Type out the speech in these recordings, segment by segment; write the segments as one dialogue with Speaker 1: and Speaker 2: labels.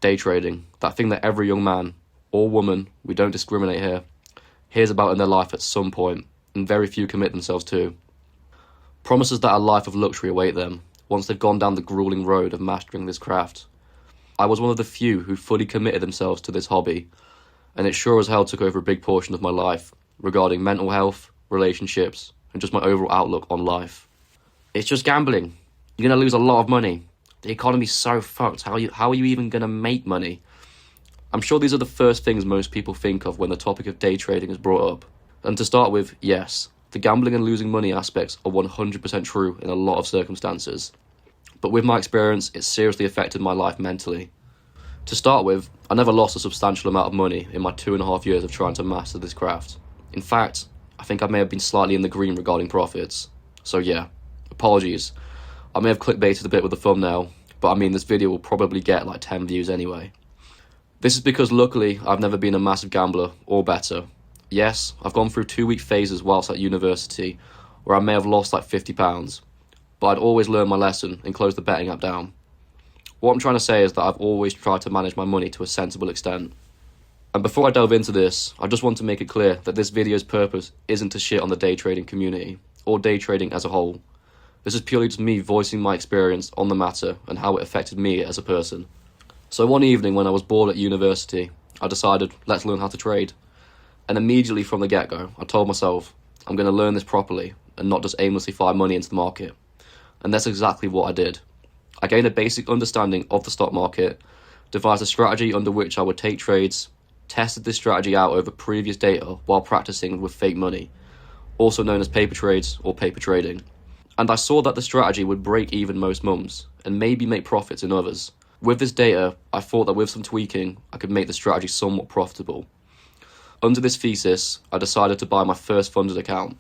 Speaker 1: Day trading, that thing that every young man or woman, we don't discriminate here, hears about in their life at some point, and very few commit themselves to. Promises that a life of luxury await them once they've gone down the grueling road of mastering this craft. I was one of the few who fully committed themselves to this hobby, and it sure as hell took over a big portion of my life regarding mental health, relationships, and just my overall outlook on life. It's just gambling. You're going to lose a lot of money. The economy's so fucked. How are you even going to make money? I'm sure these are the first things most people think of when the topic of day trading is brought up. And to start with, yes, the gambling and losing money aspects are 100% true in a lot of circumstances. But with my experience, it seriously affected my life mentally. To start with, I never lost a substantial amount of money in my 2.5 years of trying to master this craft. In fact, I think I may have been slightly in the green regarding profits. So yeah, apologies. I may have clickbaited a bit with the thumbnail, but I mean this video will probably get like 10 views anyway. This is because luckily I've never been a massive gambler or better. Yes, I've gone through 2-week phases whilst at university where I may have lost like £50, but I'd always learn my lesson and close the betting app down. What I'm trying to say is that I've always tried to manage my money to a sensible extent. And before I delve into this, I just want to make it clear that this video's purpose isn't to shit on the day trading community or day trading as a whole. This is purely just me voicing my experience on the matter and how it affected me as a person. So one evening when I was bored at university, I decided, let's learn how to trade. And immediately from the get-go, I told myself, I'm going to learn this properly and not just aimlessly fire money into the market. And that's exactly what I did. I gained a basic understanding of the stock market, devised a strategy under which I would take trades, tested this strategy out over previous data while practicing with fake money, also known as paper trades or paper trading. And I saw that the strategy would break even most months, and maybe make profits in others. With this data, I thought that with some tweaking, I could make the strategy somewhat profitable. Under this thesis, I decided to buy my first funded account.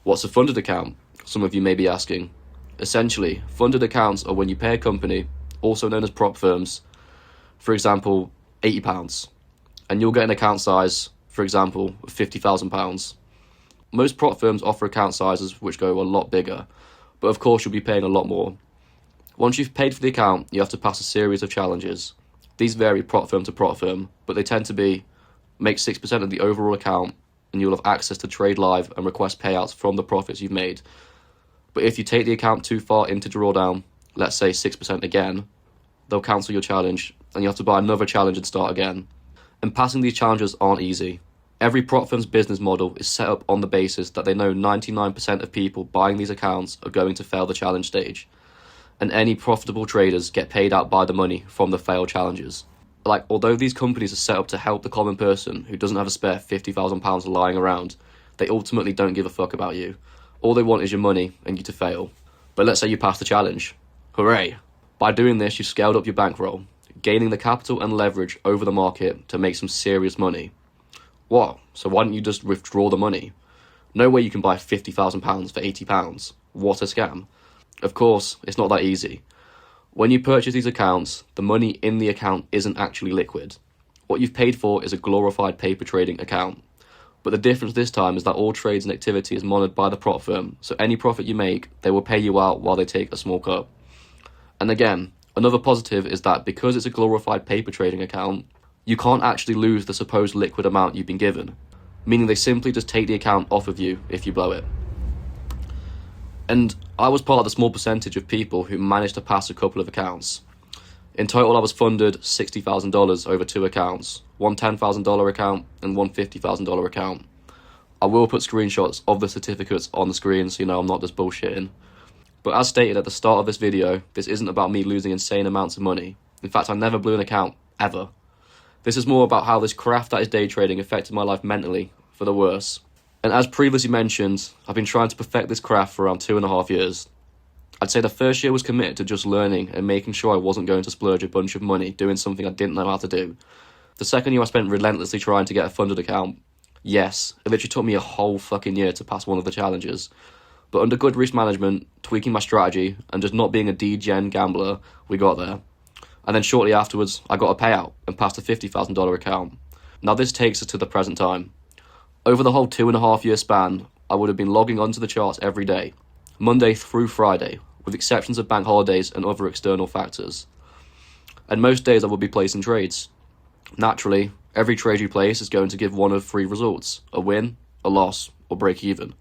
Speaker 1: What's a funded account? Some of you may be asking. Essentially, funded accounts are when you pay a company, also known as prop firms, for example, £80, and you'll get an account size, for example, of £50,000. Most prop firms offer account sizes which go a lot bigger, but of course you'll be paying a lot more. Once you've paid for the account, you have to pass a series of challenges. These vary prop firm to prop firm, but they tend to be make 6% of the overall account, and you'll have access to trade live and request payouts from the profits you've made. But if you take the account too far into drawdown, let's say 6% again, they'll cancel your challenge, and you have to buy another challenge and start again. And passing these challenges aren't easy. Every prop firm's business model is set up on the basis that they know 99% of people buying these accounts are going to fail the challenge stage, and any profitable traders get paid out by the money from the failed challenges. Although these companies are set up to help the common person who doesn't have a spare £50,000 lying around, they ultimately don't give a fuck about you. All they want is your money and you to fail. But let's say you pass the challenge. Hooray! By doing this, you've scaled up your bankroll, gaining the capital and leverage over the market to make some serious money. What? So why don't you just withdraw the money? No way you can buy £50,000 for £80. What a scam. Of course, it's not that easy. When you purchase these accounts, the money in the account isn't actually liquid. What you've paid for is a glorified paper trading account. But the difference this time is that all trades and activity is monitored by the prop firm, so any profit you make, they will pay you out while they take a small cut. And again, another positive is that because it's a glorified paper trading account, you can't actually lose the supposed liquid amount you've been given, meaning they simply just take the account off of you if you blow it. And I was part of the small percentage of people who managed to pass a couple of accounts. In total, I was funded $60,000 over 2 accounts, one $10,000 account and one $50,000 account. I will put screenshots of the certificates on the screen so you know I'm not just bullshitting. But as stated at the start of this video, this isn't about me losing insane amounts of money. In fact, I never blew an account, ever. This is more about how this craft that is day trading affected my life mentally, for the worse. And as previously mentioned, I've been trying to perfect this craft for around 2.5 years. I'd say the first year was committed to just learning and making sure I wasn't going to splurge a bunch of money doing something I didn't know how to do. The second year I spent relentlessly trying to get a funded account. Yes, it literally took me a whole fucking year to pass one of the challenges. But under good risk management, tweaking my strategy, and just not being a degen gambler, we got there. And then shortly afterwards, I got a payout and passed a $50,000 account. Now this takes us to the present time. Over the whole 2.5 year span, I would have been logging onto the charts every day, Monday through Friday, with exceptions of bank holidays and other external factors. and most days I would be placing trades. Naturally, every trade you place is going to give one of three results: a win, a loss, or break even.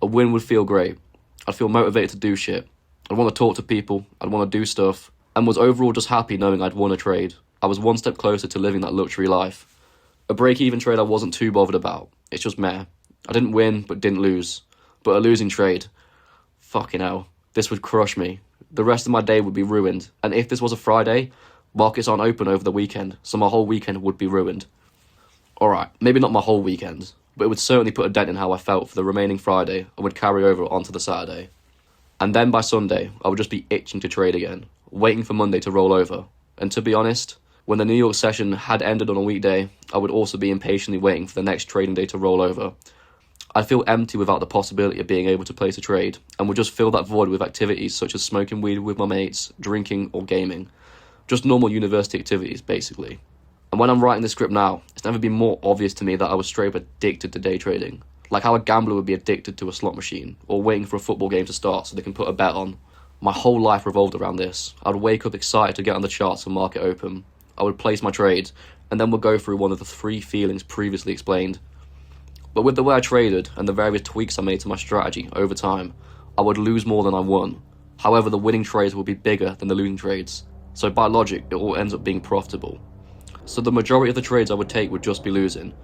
Speaker 1: A win would feel great. I'd feel motivated to do shit. I'd want to talk to people, I'd want to do stuff, and was overall just happy knowing I'd won a trade. I was one step closer to living that luxury life. A break-even trade I wasn't too bothered about. It's just meh. I didn't win, but didn't lose. But a losing trade, fucking hell, this would crush me. The rest of my day would be ruined, and if this was a Friday, markets aren't open over the weekend, so my whole weekend would be ruined. Alright, maybe not my whole weekend, but it would certainly put a dent in how I felt for the remaining Friday and would carry over onto the Saturday. And then by Sunday, I would just be itching to trade again, waiting for Monday to roll over. And to be honest, when the New York session had ended on a weekday, I would also be impatiently waiting for the next trading day to roll over. I'd feel empty without the possibility of being able to place a trade, and would just fill that void with activities such as smoking weed with my mates, drinking, or gaming. Just normal university activities, basically. And when I'm writing this script now, it's never been more obvious to me that I was straight up addicted to day trading. Like how a gambler would be addicted to a slot machine, or waiting for a football game to start so they can put a bet on. My whole life revolved around this. I would wake up excited to get on the charts and market open. I would place my trade, and then we'll go through one of the three feelings previously explained. But with the way I traded, and the various tweaks I made to my strategy over time, I would lose more than I won. However, the winning trades would be bigger than the losing trades, so by logic, it all ends up being profitable. So the majority of the trades I would take would just be losing.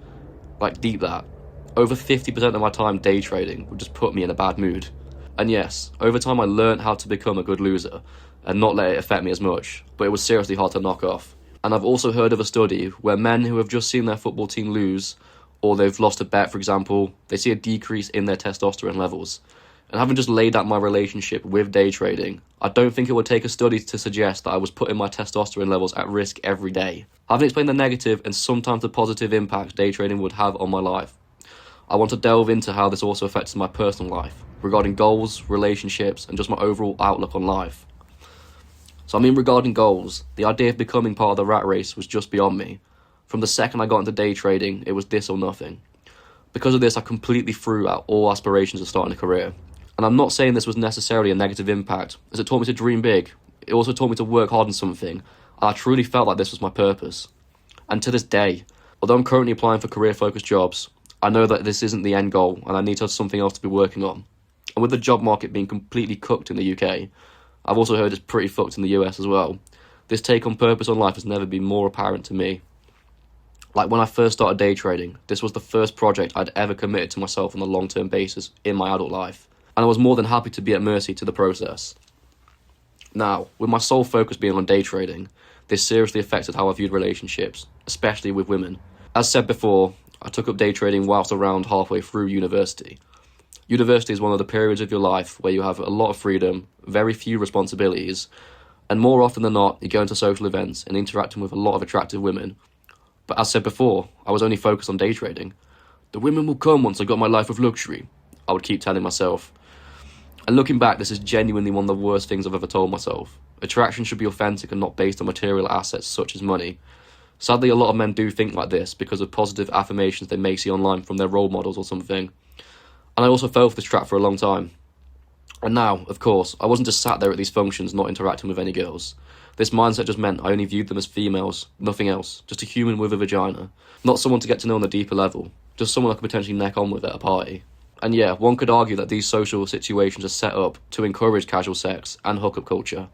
Speaker 1: Like, deep that. Over 50% of my time day trading would just put me in a bad mood. And yes, over time I learned how to become a good loser, and not let it affect me as much, but it was seriously hard to knock off. And I've also heard of a study where men who have just seen their football team lose, or they've lost a bet for example, they see a decrease in their testosterone levels. And having just laid out my relationship with day trading, I don't think it would take a study to suggest that I was putting my testosterone levels at risk every day. Having explained the negative and sometimes the positive impacts day trading would have on my life, I want to delve into how this also affects my personal life, regarding goals, relationships, and just my overall outlook on life. So regarding goals, the idea of becoming part of the rat race was just beyond me. From the second I got into day trading, it was this or nothing. Because of this, I completely threw out all aspirations of starting a career. And I'm not saying this was necessarily a negative impact, as it taught me to dream big. It also taught me to work hard on something, and I truly felt like this was my purpose. And to this day, although I'm currently applying for career-focused jobs, I know that this isn't the end goal, and I need to have something else to be working on. And with the job market being completely cooked in the UK, I've also heard it's pretty fucked in the US as well. This take on purpose on life has never been more apparent to me. Like when I first started day trading, this was the first project I'd ever committed to myself on a long-term basis in my adult life, and I was more than happy to be at mercy to the process. Now, with my sole focus being on day trading, this seriously affected how I viewed relationships, especially with women. As said before, I took up day trading whilst around halfway through university. University is one of the periods of your life where you have a lot of freedom, very few responsibilities, and more often than not, you're going to social events and interacting with a lot of attractive women. But as said before, I was only focused on day trading. The women will come once I got my life of luxury, I would keep telling myself. And looking back, this is genuinely one of the worst things I've ever told myself. Attraction should be authentic and not based on material assets such as money. Sadly, a lot of men do think like this because of positive affirmations they may see online from their role models or something. And I also fell for this trap for a long time. And now, of course, I wasn't just sat there at these functions not interacting with any girls. This mindset just meant I only viewed them as females, nothing else, just a human with a vagina. Not someone to get to know on a deeper level, just someone I could potentially neck on with at a party. And yeah, one could argue that these social situations are set up to encourage casual sex and hookup culture,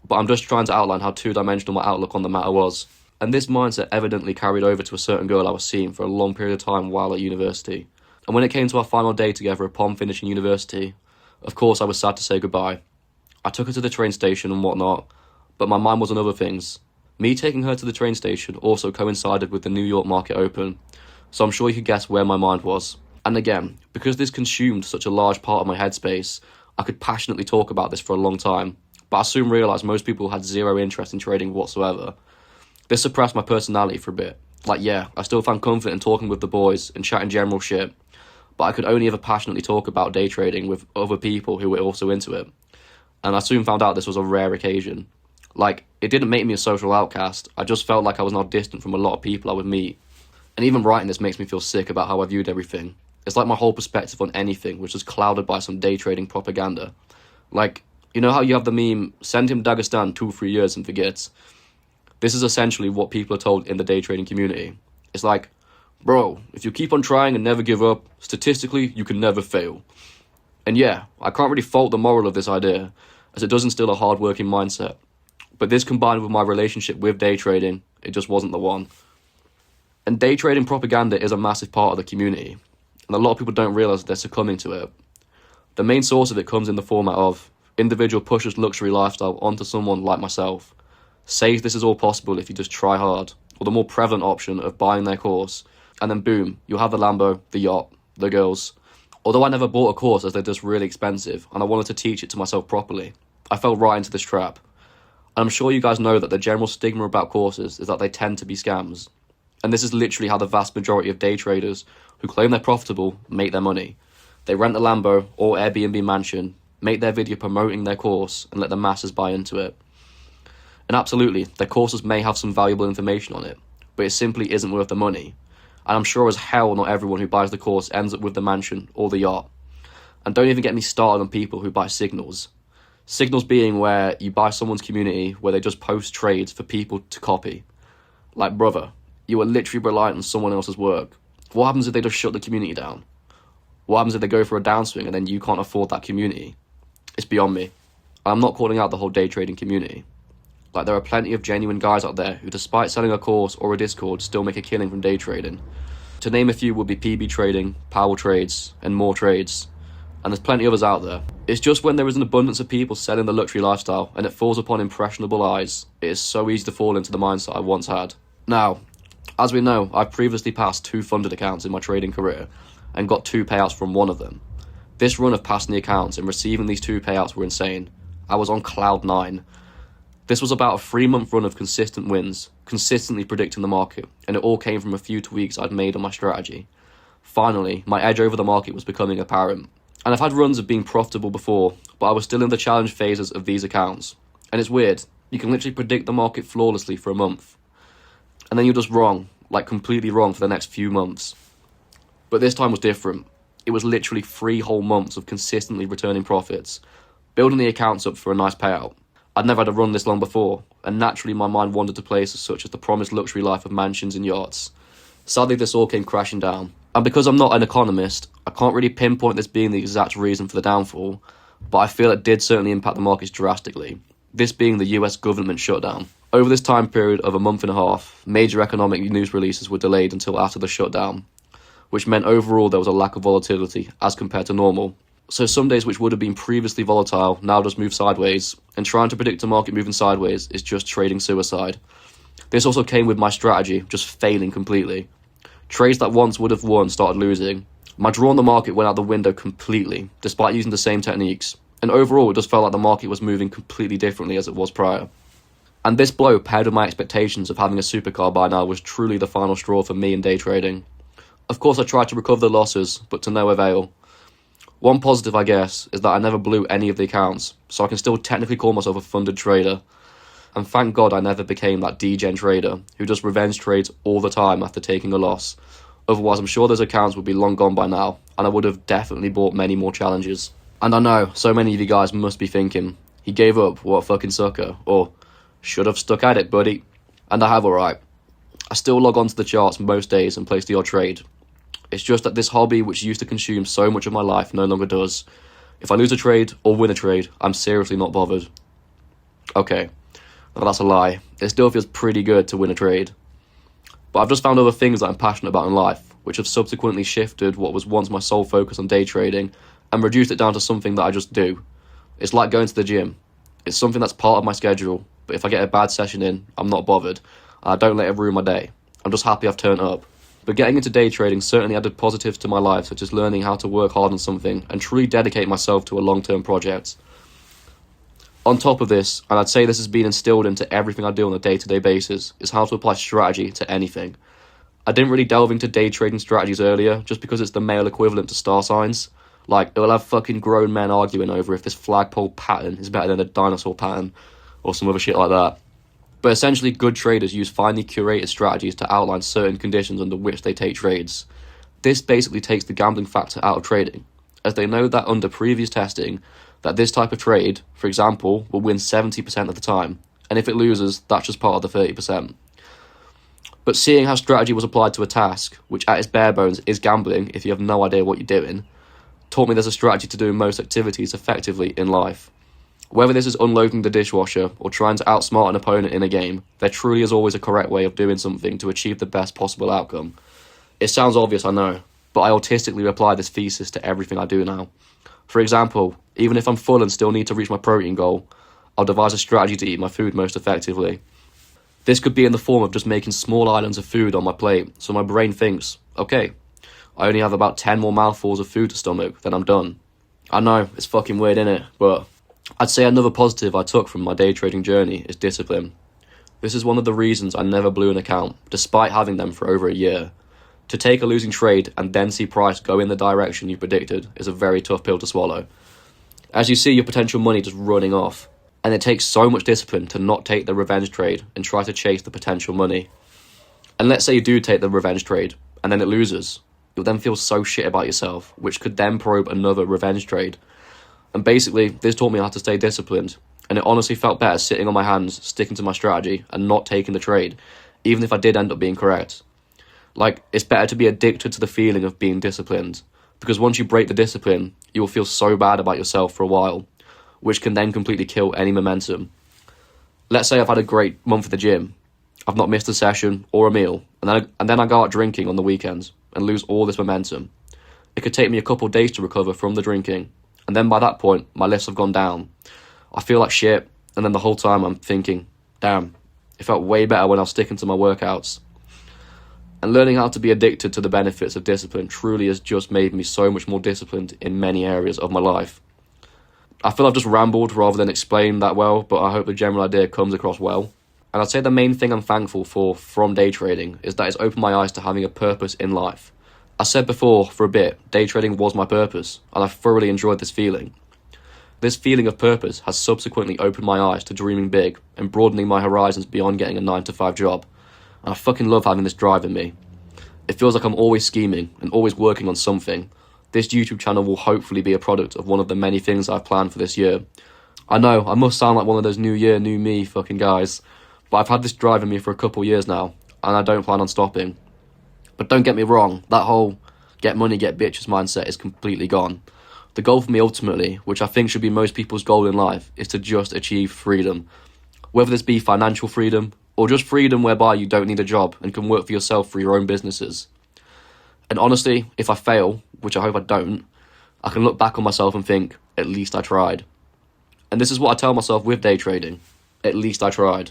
Speaker 1: but I'm just trying to outline how two-dimensional my outlook on the matter was. And this mindset evidently carried over to a certain girl I was seeing for a long period of time while at university. And when it came to our final day together upon finishing university, of course I was sad to say goodbye. I took her to the train station and whatnot, but my mind was on other things. Me taking her to the train station also coincided with the New York market open, so I'm sure you could guess where my mind was. And again, because this consumed such a large part of my headspace, I could passionately talk about this for a long time, but I soon realised most people had zero interest in trading whatsoever. This suppressed my personality for a bit. Like yeah, I still found comfort in talking with the boys and chatting general shit, but I could only ever passionately talk about day trading with other people who were also into it. And I soon found out this was a rare occasion. Like, it didn't make me a social outcast, I just felt like I was now distant from a lot of people I would meet. And even writing this makes me feel sick about how I viewed everything. It's like my whole perspective on anything was just clouded by some day trading propaganda. Like, you know how you have the meme, send him Dagestan 2-3 years and forget? This is essentially what people are told in the day trading community. It's like, bro, if you keep on trying and never give up, statistically, you can never fail. And yeah, I can't really fault the moral of this idea, as it does instill a hard-working mindset. But this combined with my relationship with day trading, it just wasn't the one. And day trading propaganda is a massive part of the community, and a lot of people don't realise they're succumbing to it. The main source of it comes in the format of individual pushes luxury lifestyle onto someone like myself, says this is all possible if you just try hard, or the more prevalent option of buying their course, and then boom, you'll have the Lambo, the yacht, the girls. Although I never bought a course as they're just really expensive, and I wanted to teach it to myself properly, I fell right into this trap. And I'm sure you guys know that the general stigma about courses is that they tend to be scams. And this is literally how the vast majority of day traders who claim they're profitable make their money. They rent a Lambo or Airbnb mansion, make their video promoting their course, and let the masses buy into it. And absolutely, their courses may have some valuable information on it, but it simply isn't worth the money. And I'm sure as hell not everyone who buys the course ends up with the mansion or the yacht. And don't even get me started on people who buy signals. Signals being where you buy someone's community where they just post trades for people to copy. Like, brother, you are literally reliant on someone else's work. What happens if they just shut the community down? What happens if they go for a downswing and then you can't afford that community? It's beyond me. I'm not calling out the whole day trading community. Like, there are plenty of genuine guys out there who, despite selling a course or a Discord, still make a killing from day trading. To name a few would be PB Trading, Power Trades, and More Trades. And there's plenty others out there. It's just when there is an abundance of people selling the luxury lifestyle and it falls upon impressionable eyes, it is so easy to fall into the mindset I once had. Now, as we know, I've previously passed 2 funded accounts in my trading career and got 2 payouts from one of them. This run of passing the accounts and receiving these 2 payouts were insane. I was on cloud 9. This was about a 3-month run of consistent wins, consistently predicting the market, and it all came from a few tweaks I'd made on my strategy. Finally, my edge over the market was becoming apparent. And I've had runs of being profitable before, but I was still in the challenge phases of these accounts. And it's weird, you can literally predict the market flawlessly for a month. And then you're just wrong, like completely wrong for the next few months. But this time was different. It was literally 3 whole months of consistently returning profits, building the accounts up for a nice payout. I'd never had a run this long before, and naturally my mind wandered to places such as the promised luxury life of mansions and yachts. Sadly, this all came crashing down. And because I'm not an economist, I can't really pinpoint this being the exact reason for the downfall, but I feel it did certainly impact the markets drastically, this being the US government shutdown. Over this time period of a month and a half, major economic news releases were delayed until after the shutdown, which meant overall there was a lack of volatility as compared to normal. So some days which would have been previously volatile now just move sideways, and trying to predict a market moving sideways is just trading suicide. This also came with my strategy just failing completely. Trades that once would have won started losing. My draw on the market went out the window completely, despite using the same techniques, and overall it just felt like the market was moving completely differently as it was prior. And this blow, paired with my expectations of having a supercar by now, was truly the final straw for me in day trading. Of course I tried to recover the losses, but to no avail. One positive, I guess, is that I never blew any of the accounts, so I can still technically call myself a funded trader. And thank God I never became that degen trader who does revenge trades all the time after taking a loss. Otherwise, I'm sure those accounts would be long gone by now, and I would have definitely bought many more challenges. And I know, so many of you guys must be thinking, he gave up, what a fucking sucker, or should have stuck at it, buddy. And I have, alright. I still log onto the charts most days and place the odd trade. It's just that this hobby, which used to consume so much of my life, no longer does. If I lose a trade or win a trade, I'm seriously not bothered. Okay, well, that's a lie. It still feels pretty good to win a trade. But I've just found other things that I'm passionate about in life, which have subsequently shifted what was once my sole focus on day trading and reduced it down to something that I just do. It's like going to the gym. It's something that's part of my schedule, but if I get a bad session in, I'm not bothered. I don't let it ruin my day. I'm just happy I've turned up. But getting into day trading certainly added positives to my life, such as learning how to work hard on something and truly dedicate myself to a long-term project. On top of this, and I'd say this has been instilled into everything I do on a day-to-day basis, is how to apply strategy to anything. I didn't really delve into day trading strategies earlier, just because it's the male equivalent to star signs. Like, it'll have fucking grown men arguing over if this flagpole pattern is better than a dinosaur pattern, or some other shit like that. But essentially, good traders use finely curated strategies to outline certain conditions under which they take trades. This basically takes the gambling factor out of trading, as they know that under previous testing, that this type of trade, for example, will win 70% of the time, and if it loses, that's just part of the 30%. But seeing how strategy was applied to a task, which at its bare bones is gambling if you have no idea what you're doing, taught me there's a strategy to do most activities effectively in life. Whether this is unloading the dishwasher or trying to outsmart an opponent in a game, there truly is always a correct way of doing something to achieve the best possible outcome. It sounds obvious, I know, but I autistically apply this thesis to everything I do now. For example, even if I'm full and still need to reach my protein goal, I'll devise a strategy to eat my food most effectively. This could be in the form of just making small islands of food on my plate, so my brain thinks, okay, I only have about 10 more mouthfuls of food to stomach, then I'm done. I know, it's fucking weird, innit? But I'd say another positive I took from my day trading journey is discipline. This is one of the reasons I never blew an account, despite having them for over a year. To take a losing trade and then see price go in the direction you predicted is a very tough pill to swallow. As you see your potential money just running off, and it takes so much discipline to not take the revenge trade and try to chase the potential money. And let's say you do take the revenge trade, and then it loses. You'll then feel so shit about yourself, which could then probe another revenge trade. And basically, this taught me how to stay disciplined, and it honestly felt better sitting on my hands, sticking to my strategy, and not taking the trade, even if I did end up being correct. Like, it's better to be addicted to the feeling of being disciplined, because once you break the discipline, you will feel so bad about yourself for a while, which can then completely kill any momentum. Let's say I've had a great month at the gym. I've not missed a session or a meal, and then I go out drinking on the weekends and lose all this momentum. It could take me a couple of days to recover from the drinking, and then by that point, my lifts have gone down. I feel like shit, and then the whole time I'm thinking, damn, it felt way better when I was sticking to my workouts. And learning how to be addicted to the benefits of discipline truly has just made me so much more disciplined in many areas of my life. I feel I've just rambled rather than explained that well, but I hope the general idea comes across well. And I'd say the main thing I'm thankful for from day trading is that it's opened my eyes to having a purpose in life. I said before, for a bit, day trading was my purpose, and I thoroughly enjoyed this feeling. This feeling of purpose has subsequently opened my eyes to dreaming big and broadening my horizons beyond getting a 9-to-5 job. And I fucking love having this drive in me. It feels like I'm always scheming and always working on something. This YouTube channel will hopefully be a product of one of the many things I've planned for this year. I know, I must sound like one of those new year, new me fucking guys, but I've had this drive in me for a couple years now, and I don't plan on stopping. But don't get me wrong, that whole get money, get bitches mindset is completely gone. The goal for me ultimately, which I think should be most people's goal in life, is to just achieve freedom. Whether this be financial freedom, or just freedom whereby you don't need a job and can work for yourself for your own businesses. And honestly, if I fail, which I hope I don't, I can look back on myself and think, at least I tried. And this is what I tell myself with day trading, at least I tried.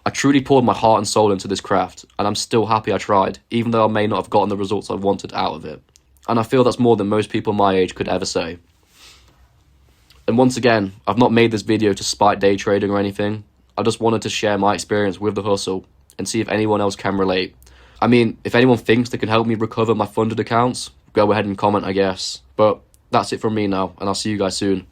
Speaker 1: I truly poured my heart and soul into this craft, and I'm still happy I tried, even though I may not have gotten the results I wanted out of it. And I feel that's more than most people my age could ever say. And once again, I've not made this video to spite day trading or anything. I just wanted to share my experience with the hustle and see if anyone else can relate. I mean, if anyone thinks they can help me recover my funded accounts, go ahead and comment, I guess. But that's it from me now, and I'll see you guys soon.